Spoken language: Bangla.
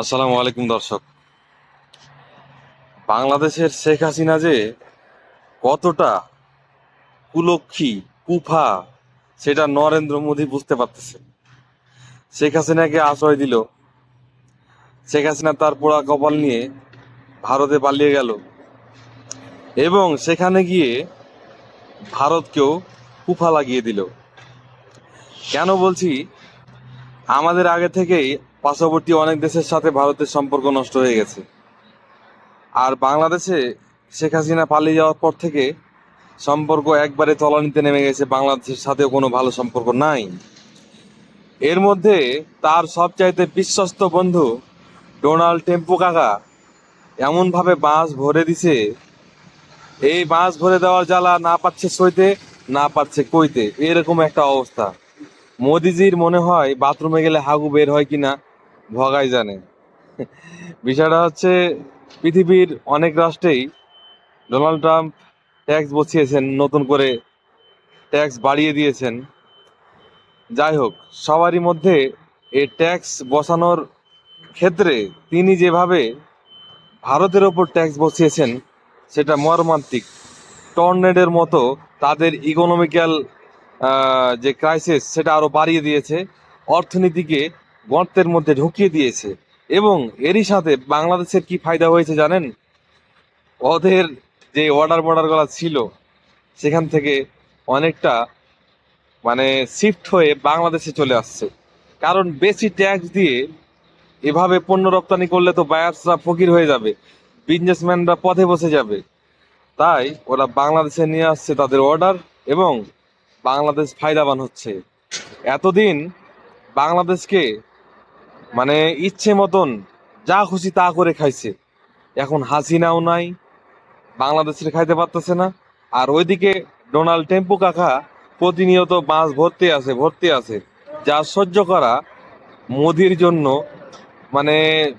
আসসালামু আলাইকুম দর্শক। বাংলাদেশের শেখ হাসিনা যে কতটা কুলক্ষী, কুফা, সেটা নরেন্দ্র মোদী বুঝতে পারতেছে। শেখ হাসিনাকে আশ্রয় দিল, শেখ হাসিনা তার পোড়া কপাল নিয়ে ভারতে পালিয়ে গেল এবং সেখানে গিয়ে ভারতকেও কুফা লাগিয়ে দিল। কেন বলছি? আমাদের আগে থেকেই পার্শ্ববর্তী অনেক দেশের সাথে ভারতের সম্পর্ক নষ্ট হয়ে গেছে। আর বাংলাদেশে শেখ হাসিনা পালিয়ে যাওয়ার পর থেকে সম্পর্ক একবারে তলানিতে নেমে গেছে, বাংলাদেশের সাথেও কোনো ভালো সম্পর্ক নাই। এর মধ্যে তার সবচাইতে বিশ্বস্ত বন্ধু ডোনাল্ড টেম্পো কাকা এমনভাবে বাঁশ ভরে দিছে, এই বাঁশ ভরে দেওয়ার জ্বালা না পাচ্ছে সইতে, না পাচ্ছে কইতে, এরকম একটা অবস্থা। মোদিজির মনে হয় বাথরুমে গেলে হাগু বের হয় কিনা ভগাই জানে। বিষয়টা হচ্ছে, পৃথিবীর অনেক রাষ্ট্রেই ডোনাল্ড ট্রাম্প ট্যাক্স বসিয়েছেন, নতুন করে ট্যাক্স বাড়িয়ে দিয়েছেন। যাই হোক, সবারই মধ্যে এই ট্যাক্স বসানোর ক্ষেত্রে তিনি যেভাবে ভারতের ওপর ট্যাক্স বসিয়েছেন, সেটা মর্মান্তিক। টর্নেডোর মতো তাদের ইকোনমিক্যাল যে ক্রাইসিস, সেটা আরো বাড়িয়ে দিয়েছে, অর্থনীতিকে গর্তের মধ্যে ঢুকিয়ে দিয়েছে। এবং এরই সাথে বাংলাদেশের কি ফায়দা হয়েছে জানেন? ওদের যে অর্ডার ছিল সেখান থেকে অনেকটা মানে শিফট হয়ে বাংলাদেশে চলে আসছে। কারণ বেশি ট্যাক্স দিয়ে এভাবে পণ্য রপ্তানি করলে তো বায়ার্সরা ফকির হয়ে যাবে, বিজনেসম্যানরা পথে বসে যাবে। তাই ওরা বাংলাদেশে নিয়ে আসছে তাদের অর্ডার, এবং বাংলাদেশ ফায়দাবান হচ্ছে। এতদিন বাংলাদেশকে মানে ইচ্ছে মতন যা খুশি তা করে খাইছে, এখন হাসিনাও নাই, বাংলাদেশের খাইতে পারতেছে না। আর ওইদিকে ডোনাল্ড টেম্পু কাকা প্রতিনিয়ত বাস ভর্তি আছে, ভর্তি আছে, যা সহ্য করা মোদির জন্য মানে